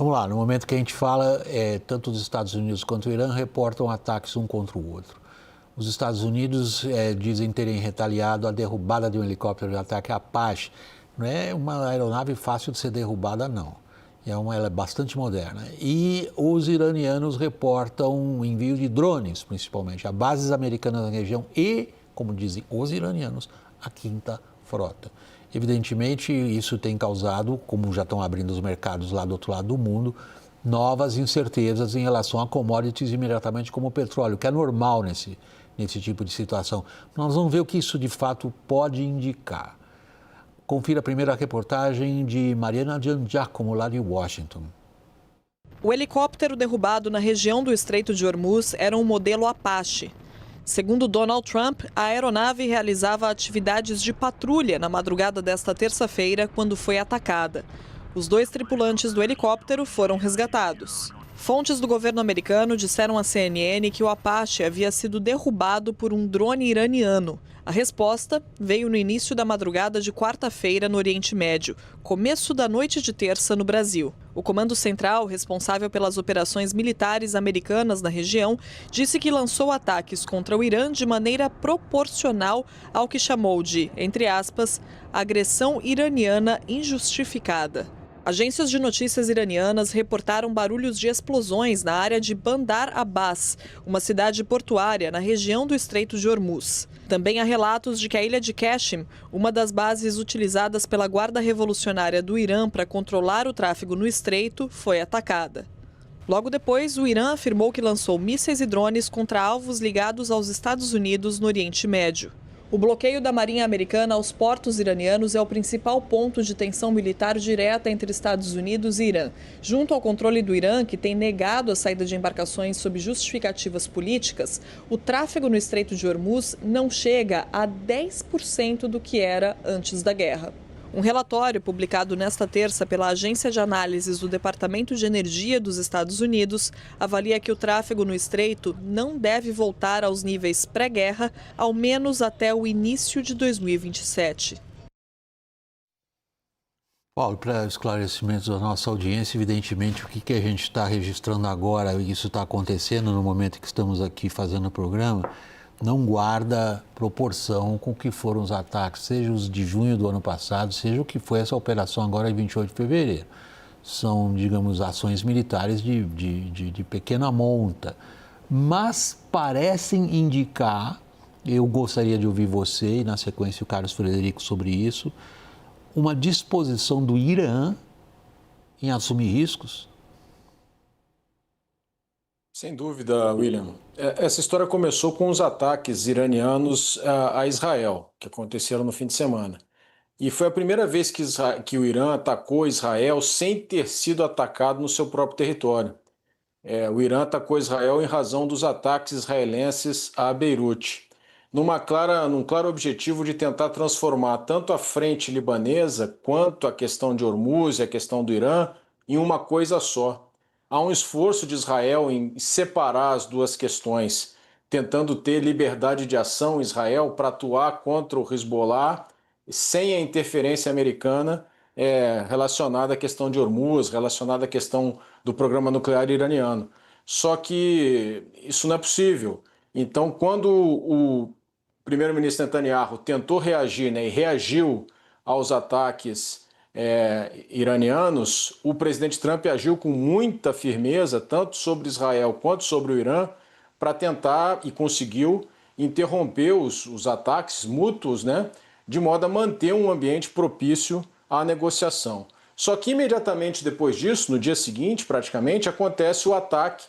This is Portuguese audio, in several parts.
Vamos lá, no momento que a gente fala, tanto os Estados Unidos quanto o Irã reportam ataques um contra o outro. Os Estados Unidos dizem terem retaliado a derrubada de um helicóptero de ataque Apache. Não é uma aeronave fácil de ser derrubada, não. Ela é bastante moderna. E os iranianos reportam o envio de drones, principalmente, a bases americanas na região e, como dizem os iranianos, a Quinta Frota. Evidentemente, isso tem causado, como já estão abrindo os mercados lá do outro lado do mundo, novas incertezas em relação a commodities imediatamente como o petróleo, que é normal nesse tipo de situação. Nós vamos ver o que isso de fato pode indicar. Confira primeiro a reportagem de Mariana Giangiacomo, lá de Washington. O helicóptero derrubado na região do Estreito de Hormuz era um modelo Apache. Segundo Donald Trump, a aeronave realizava atividades de patrulha na madrugada desta terça-feira, quando foi atacada. Os 2 tripulantes do helicóptero foram resgatados. Fontes do governo americano disseram à CNN que o Apache havia sido derrubado por um drone iraniano. A resposta veio no início da madrugada de quarta-feira no Oriente Médio, começo da noite de terça no Brasil. O Comando Central, responsável pelas operações militares americanas na região, disse que lançou ataques contra o Irã de maneira proporcional ao que chamou de, entre aspas, agressão iraniana injustificada. Agências de notícias iranianas reportaram barulhos de explosões na área de Bandar Abbas, uma cidade portuária na região do Estreito de Hormuz. Também há relatos de que a ilha de Qashem, uma das bases utilizadas pela Guarda Revolucionária do Irã para controlar o tráfego no estreito, foi atacada. Logo depois, o Irã afirmou que lançou mísseis e drones contra alvos ligados aos Estados Unidos no Oriente Médio. O bloqueio da Marinha Americana aos portos iranianos é o principal ponto de tensão militar direta entre Estados Unidos e Irã. Junto ao controle do Irã, que tem negado a saída de embarcações sob justificativas políticas, o tráfego no Estreito de Hormuz não chega a 10% do que era antes da guerra. Um relatório publicado nesta terça pela Agência de Análises do Departamento de Energia dos Estados Unidos avalia que o tráfego no estreito não deve voltar aos níveis pré-guerra, ao menos até o início de 2027. Paulo, para esclarecimento da nossa audiência, evidentemente, o que a gente está registrando agora, isso está acontecendo no momento que estamos aqui fazendo o programa, não guarda proporção com o que foram os ataques, seja os de junho do ano passado, seja o que foi essa operação agora em 28 de fevereiro. São, digamos, ações militares de pequena monta, mas parecem indicar, eu gostaria de ouvir você e na sequência o Carlos Frederico sobre isso, uma disposição do Irã em assumir riscos? Sem dúvida, William. Essa história começou com os ataques iranianos a Israel, que aconteceram no fim de semana. E foi a primeira vez que o Irã atacou Israel sem ter sido atacado no seu próprio território. O Irã atacou Israel em razão dos ataques israelenses a Beirute, num claro objetivo de tentar transformar tanto a frente libanesa quanto a questão de Hormuz e a questão do Irã em uma coisa só. Há um esforço de Israel em separar as duas questões, tentando ter liberdade de ação em Israel para atuar contra o Hezbollah sem a interferência americana relacionada à questão de Hormuz, relacionada à questão do programa nuclear iraniano. Só que isso não é possível. Então, quando o primeiro-ministro Netanyahu tentou reagir, e reagiu aos ataques iranianos, o presidente Trump agiu com muita firmeza, tanto sobre Israel quanto sobre o Irã, para tentar, e conseguiu, interromper os ataques mútuos, de modo a manter um ambiente propício à negociação. Só que imediatamente depois disso, no dia seguinte, praticamente, acontece o ataque.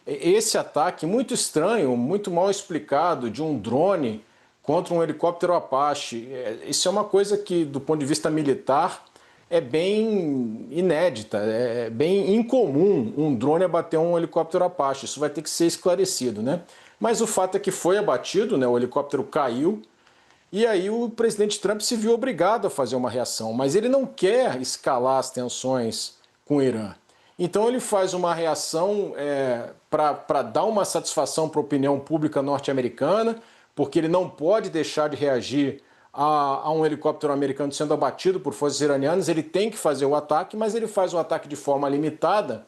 Esse ataque muito estranho, muito mal explicado, de um drone contra um helicóptero Apache. Isso é uma coisa que, do ponto de vista militar, é bem inédita, é bem incomum um drone abater um helicóptero Apache. Isso vai ter que ser esclarecido, Mas o fato é que foi abatido, o helicóptero caiu, e aí o presidente Trump se viu obrigado a fazer uma reação, mas ele não quer escalar as tensões com o Irã. Então ele faz uma reação para dar uma satisfação para a opinião pública norte-americana, porque ele não pode deixar de reagir a um helicóptero americano sendo abatido por forças iranianas, ele tem que fazer o ataque, mas ele faz o ataque de forma limitada,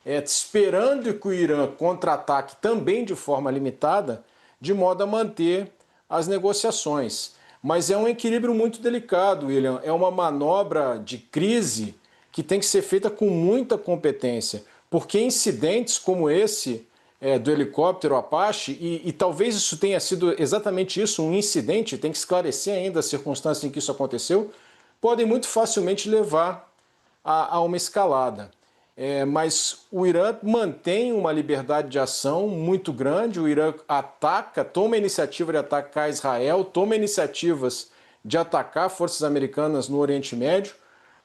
esperando que o Irã contra-ataque também de forma limitada, de modo a manter as negociações. Mas é um equilíbrio muito delicado, William. É uma manobra de crise que tem que ser feita com muita competência, porque incidentes como esse do helicóptero Apache, e talvez isso tenha sido exatamente isso, um incidente, tem que esclarecer ainda as circunstâncias em que isso aconteceu, podem muito facilmente levar a uma escalada. Mas o Irã mantém uma liberdade de ação muito grande, o Irã ataca, toma a iniciativa de atacar Israel, toma iniciativas de atacar forças americanas no Oriente Médio,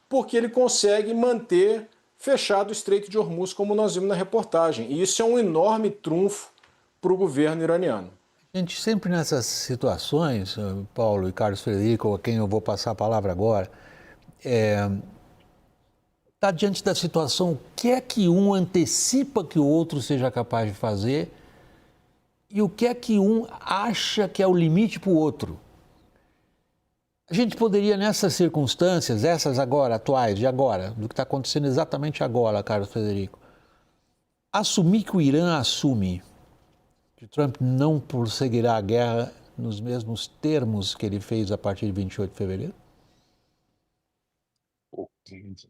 porque ele consegue manter fechado o Estreito de Hormuz, como nós vimos na reportagem. E isso é um enorme trunfo para o governo iraniano. Gente, sempre nessas situações, Paulo e Carlos Frederico, a quem eu vou passar a palavra agora, está diante da situação, o que é que um antecipa que o outro seja capaz de fazer e o que é que um acha que é o limite para o outro. A gente poderia, nessas circunstâncias, essas agora, atuais, de agora, do que está acontecendo exatamente agora, Carlos Frederico, assumir que o Irã assume que Trump não prosseguirá a guerra nos mesmos termos que ele fez a partir de 28 de fevereiro?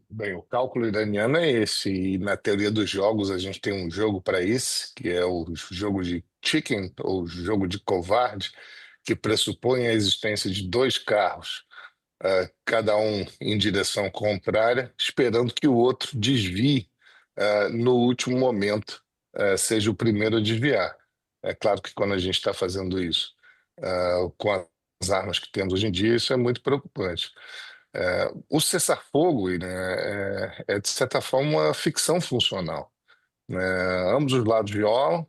Bem, o cálculo iraniano é esse, e na teoria dos jogos a gente tem um jogo para isso, que é o jogo de chicken, ou jogo de covarde, que pressupõe a existência de dois carros, cada um em direção contrária, esperando que o outro desvie no último momento, seja o primeiro a desviar. É claro que quando a gente está fazendo isso com as armas que temos hoje em dia, isso é muito preocupante. O cessar-fogo, né, de certa forma, uma ficção funcional. Né? Ambos os lados violam,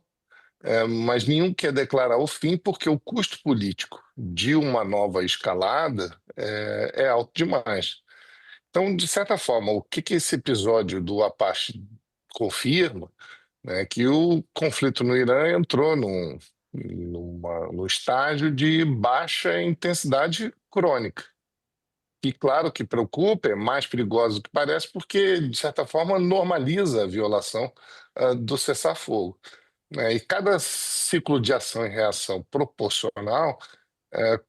mas nenhum quer declarar o fim porque o custo político de uma nova escalada é alto demais. Então, de certa forma, o que esse episódio do Apache confirma, né, que o conflito no Irã entrou no estágio de baixa intensidade crônica. E claro que preocupa, é mais perigoso do que parece, porque, de certa forma, normaliza a violação do cessar-fogo. E cada ciclo de ação e reação proporcional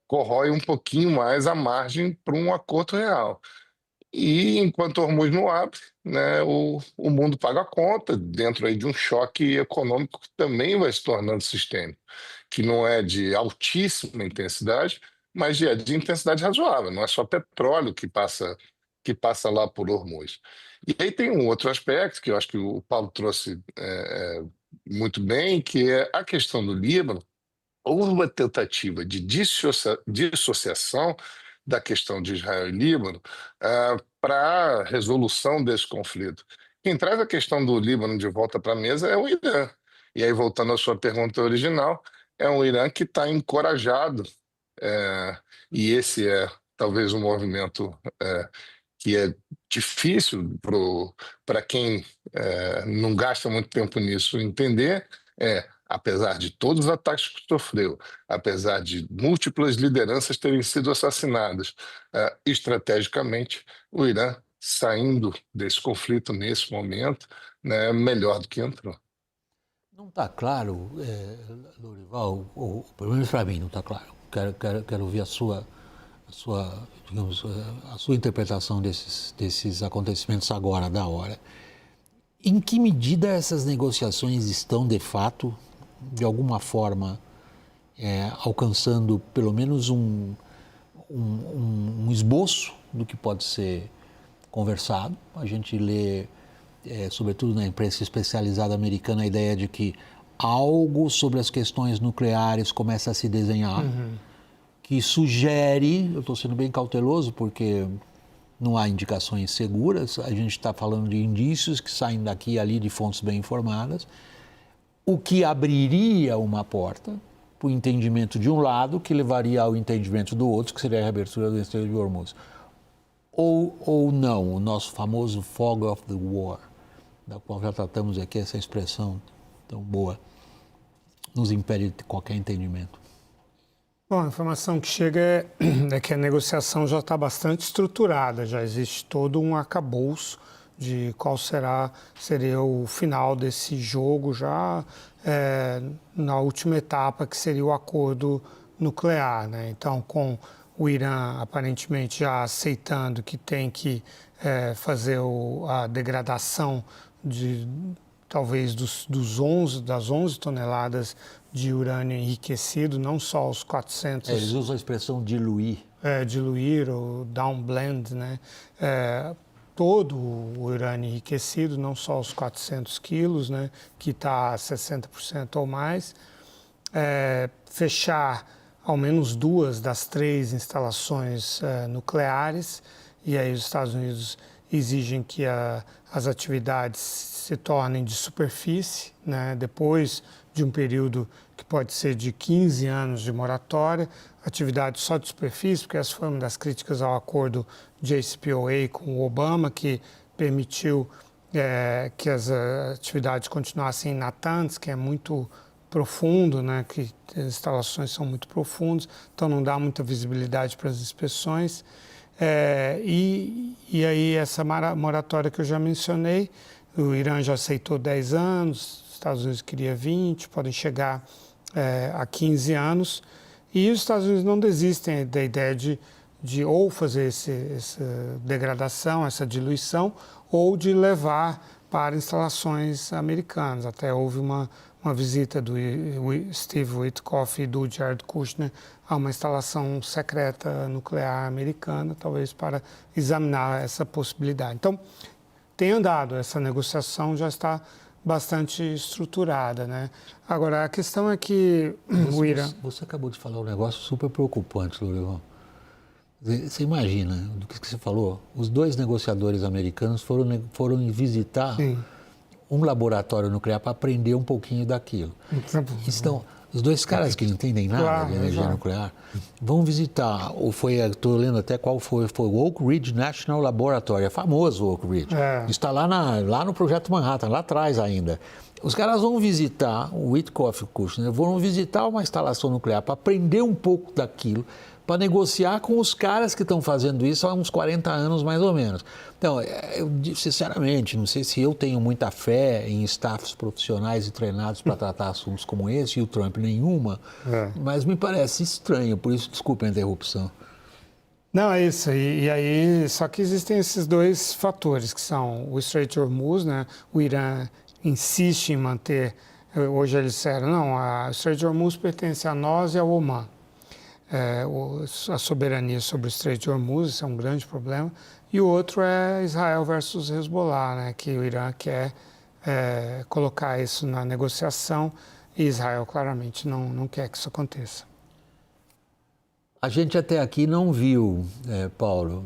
corrói um pouquinho mais a margem para um acordo real. E enquanto o Hormuz não abre, né, o mundo paga a conta dentro aí de um choque econômico que também vai se tornando sistêmico, que não é de altíssima intensidade, mas de intensidade razoável. Não é só petróleo que passa lá por Hormuz. E aí tem um outro aspecto que eu acho que o Paulo trouxe muito bem, que é a questão do Líbano. Houve uma tentativa de dissociação da questão de Israel e Líbano para a resolução desse conflito. Quem traz a questão do Líbano de volta para a mesa é o Irã. E aí, voltando à sua pergunta original, é um Irã que está encorajado, e esse é talvez um movimento que é difícil para quem não gasta muito tempo nisso entender, apesar de todos os ataques que sofreu, apesar de múltiplas lideranças terem sido assassinadas, estrategicamente, o Irã saindo desse conflito nesse momento, né, melhor do que entrou. Não está claro, Lourival, ou pelo menos para mim não está claro. Quero ouvir a sua interpretação desses acontecimentos agora, da hora. Em que medida essas negociações estão, de fato, de alguma forma, alcançando pelo menos um esboço do que pode ser conversado? A gente lê, sobretudo na imprensa especializada americana, a ideia de que algo sobre as questões nucleares começa a se desenhar, que sugere, eu estou sendo bem cauteloso porque não há indicações seguras, a gente está falando de indícios que saem daqui e ali de fontes bem informadas, o que abriria uma porta para o entendimento de um lado, que levaria ao entendimento do outro, que seria a reabertura do Estreito de Hormuz. Ou não, o nosso famoso fog of the war, da qual já tratamos aqui, essa expressão tão boa, nos impede de qualquer entendimento. Bom, a informação que chega é que a negociação já está bastante estruturada, já existe todo um arcabouço de qual seria o final desse jogo já na última etapa, que seria o acordo nuclear, né? Então, com o Irã aparentemente já aceitando que tem que fazer a degradação de talvez das 11 toneladas de urânio enriquecido, não só os 400... Eles usam a expressão diluir. Diluir ou downblend, né? Todo o urânio enriquecido, não só os 400 quilos, né? Que está a 60% ou mais. Fechar ao menos 2 das 3 instalações nucleares, e aí os Estados Unidos exigem que as atividades se tornem de superfície, né? Depois de um período que pode ser de 15 anos de moratória, atividade só de superfície, porque essa foi uma das críticas ao acordo JCPOA com o Obama, que permitiu que as atividades continuassem em Natanz, que é muito profundo, né? Que as instalações são muito profundas, então não dá muita visibilidade para as inspeções. E aí essa moratória que eu já mencionei, o Irã já aceitou 10 anos, os Estados Unidos queria 20, podem chegar a 15 anos, e os Estados Unidos não desistem da ideia de ou fazer essa degradação, essa diluição, ou de levar para instalações americanas. Até houve uma visita do Steve Witkoff e do Jared Kushner a uma instalação secreta nuclear americana, talvez para examinar essa possibilidade. Então, tem andado, essa negociação já está bastante estruturada, né? Agora, a questão é que o Irã... Você acabou de falar um negócio super preocupante, Lourival. Você imagina, do que você falou, os 2 negociadores americanos foram visitar um laboratório nuclear para aprender um pouquinho daquilo. Então, os 2 caras que não entendem nada de energia nuclear vão visitar, estou lendo até qual foi o Oak Ridge National Laboratory, é famoso o Oak Ridge, está lá no Projeto Manhattan, lá atrás ainda. Os caras vão visitar, o Witkoff e o Kushner, vão visitar uma instalação nuclear para aprender um pouco daquilo, para negociar com os caras que estão fazendo isso há uns 40 anos, mais ou menos. Então, eu sinceramente, não sei se eu tenho muita fé em staffs profissionais e treinados para tratar assuntos como esse, e o Trump nenhuma, mas me parece estranho, por isso, desculpe a interrupção. Não, é isso. E aí, só que existem esses 2 fatores, que são o Strait de Hormuz, né? O Irã insiste em manter, hoje eles disseram, não, a Strait de Hormuz pertence a nós e ao Omã. A soberania sobre o Estreito de Hormuz, isso é um grande problema, e o outro é Israel versus Hezbollah, né, que o Irã quer colocar isso na negociação, e Israel claramente não quer que isso aconteça. A gente até aqui não viu, Paulo,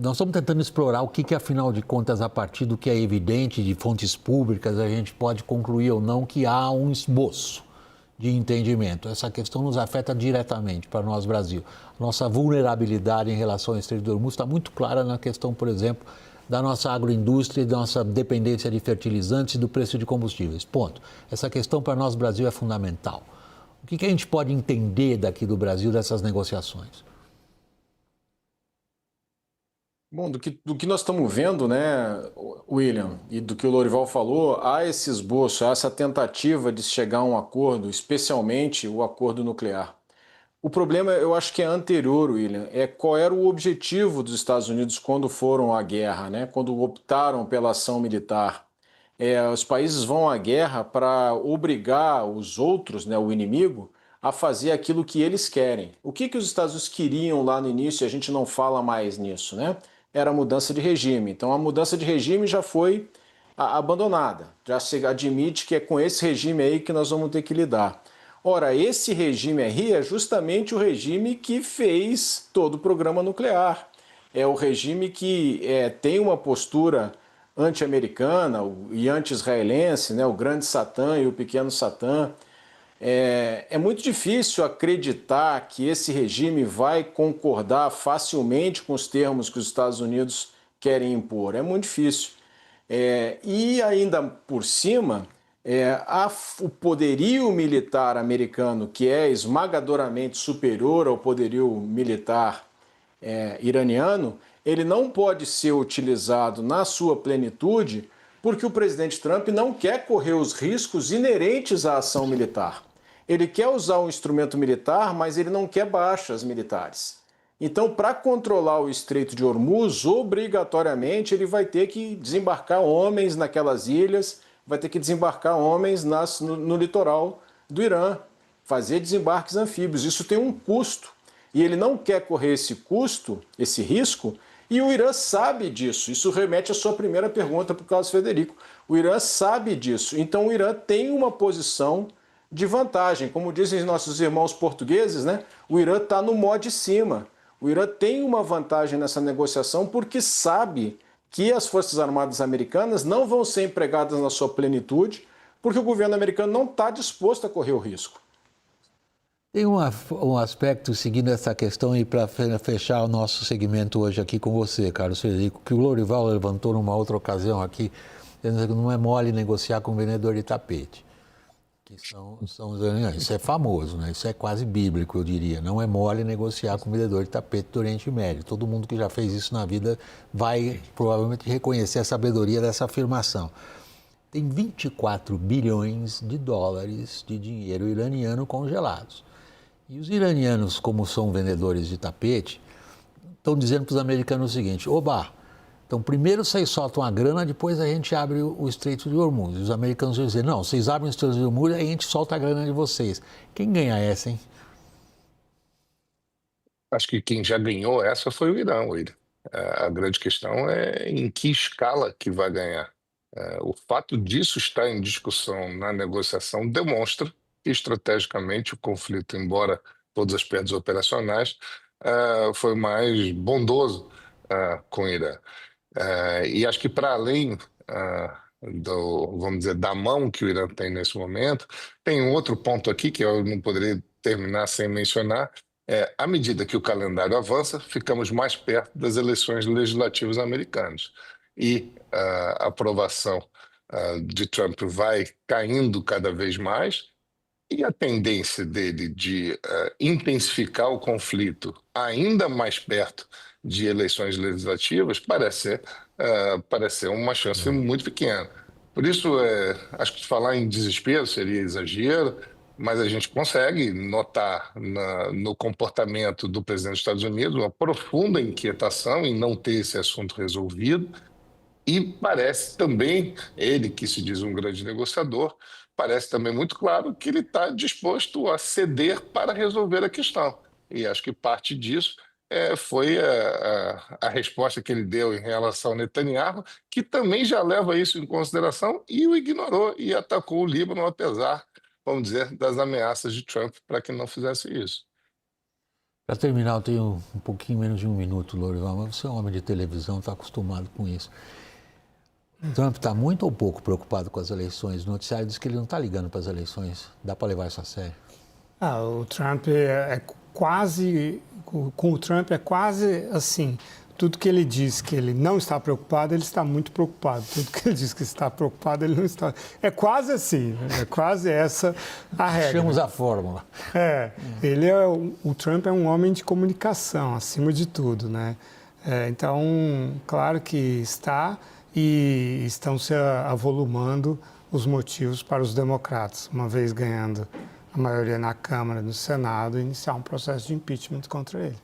nós estamos tentando explorar o que, afinal de contas, a partir do que é evidente de fontes públicas, a gente pode concluir ou não que há um esboço de entendimento. Essa questão nos afeta diretamente para nós, Brasil. Nossa vulnerabilidade em relação ao Estreito de Hormuz está muito clara na questão, por exemplo, da nossa agroindústria e da nossa dependência de fertilizantes e do preço de combustíveis. Ponto. Essa questão para nós, Brasil, é fundamental. O que a gente pode entender daqui do Brasil dessas negociações? Bom, do que nós estamos vendo, né, William, e do que o Lourival falou, há esse esboço, há essa tentativa de chegar a um acordo, especialmente o acordo nuclear. O problema, eu acho que é anterior, William, qual era o objetivo dos Estados Unidos quando foram à guerra, né, quando optaram pela ação militar. Os países vão à guerra para obrigar os outros, né, o inimigo, a fazer aquilo que eles querem. O que os Estados Unidos queriam lá no início, e a gente não fala mais nisso, né? Era a mudança de regime. Então a mudança de regime já foi abandonada. Já se admite que é com esse regime aí que nós vamos ter que lidar. Ora, esse regime aí é justamente o regime que fez todo o programa nuclear. É o regime que tem uma postura anti-americana e anti-israelense, né? O grande Satã e o pequeno Satã. É muito difícil acreditar que esse regime vai concordar facilmente com os termos que os Estados Unidos querem impor. É muito difícil. E ainda por cima, o poderio militar americano, que é esmagadoramente superior ao poderio militar iraniano, ele não pode ser utilizado na sua plenitude porque o presidente Trump não quer correr os riscos inerentes à ação militar. Ele quer usar um instrumento militar, mas ele não quer baixas militares. Então, para controlar o Estreito de Hormuz, obrigatoriamente ele vai ter que desembarcar homens naquelas ilhas, vai ter que desembarcar homens no litoral do Irã, fazer desembarques anfíbios. Isso tem um custo. E ele não quer correr esse custo, esse risco, e o Irã sabe disso. Isso remete à sua primeira pergunta para o Carlos Frederico. O Irã sabe disso. Então, o Irã tem uma posição de vantagem. Como dizem nossos irmãos portugueses, né? O Irã está no mó de cima. O Irã tem uma vantagem nessa negociação porque sabe que as Forças Armadas americanas não vão ser empregadas na sua plenitude, porque o governo americano não está disposto a correr o risco. Tem um aspecto, seguindo essa questão, e para fechar o nosso segmento hoje aqui com você, Carlos Frederico, que o Lorival levantou numa outra ocasião aqui, dizendo que não é mole negociar com vendedor de tapete. Que são os iranianos. Isso é famoso, né? Isso é quase bíblico, eu diria. Não é mole negociar com vendedor de tapete do Oriente Médio. Todo mundo que já fez isso na vida vai provavelmente reconhecer a sabedoria dessa afirmação. Tem 24 bilhões de dólares de dinheiro iraniano congelados. E os iranianos, como são vendedores de tapete, estão dizendo para os americanos o seguinte: oba, então primeiro vocês soltam a grana, depois a gente abre o Estreito de Hormuz. E os americanos vão dizer: não, vocês abrem o Estreito de Hormuz e a gente solta a grana de vocês. Quem ganha essa, hein? Acho que quem já ganhou essa foi o Irã, William. A grande questão é em que escala que vai ganhar. O fato disso estar em discussão na negociação demonstra que, estrategicamente, o conflito, embora todos os aspectos operacionais, foi mais bondoso com o Irã. E acho que, para além vamos dizer, da mão que o Irã tem nesse momento, tem um outro ponto aqui que eu não poderia terminar sem mencionar. À medida que o calendário avança, ficamos mais perto das eleições legislativas americanas. E a aprovação de Trump vai caindo cada vez mais, e a tendência dele de intensificar o conflito ainda mais perto de eleições legislativas parece ser uma chance muito pequena. Por isso, acho que falar em desespero seria exagero, mas a gente consegue notar no comportamento do presidente dos Estados Unidos uma profunda inquietação em não ter esse assunto resolvido. E parece também, ele que se diz um grande negociador, parece também muito claro que ele está disposto a ceder para resolver a questão. E acho que parte disso foi a resposta que ele deu em relação ao Netanyahu, que também já leva isso em consideração e o ignorou e atacou o Líbano, apesar, vamos dizer, das ameaças de Trump para que não fizesse isso. Para terminar, eu tenho um pouquinho menos de um minuto, Lorival, mas você é um homem de televisão, está acostumado com isso. Trump está muito ou pouco preocupado com as eleições? O noticiário diz que ele não está ligando para as eleições. Dá para levar isso a sério? O Trump com o Trump é quase assim. Tudo que ele diz que ele não está preocupado, ele está muito preocupado. Tudo que ele diz que está preocupado, ele não está. É quase assim, é quase essa a regra. Achamos a fórmula. O Trump é um homem de comunicação, acima de tudo, né? Então, claro que está, e estão se avolumando os motivos para os democratas, uma vez ganhando a maioria na Câmara e no Senado, iniciar um processo de impeachment contra ele.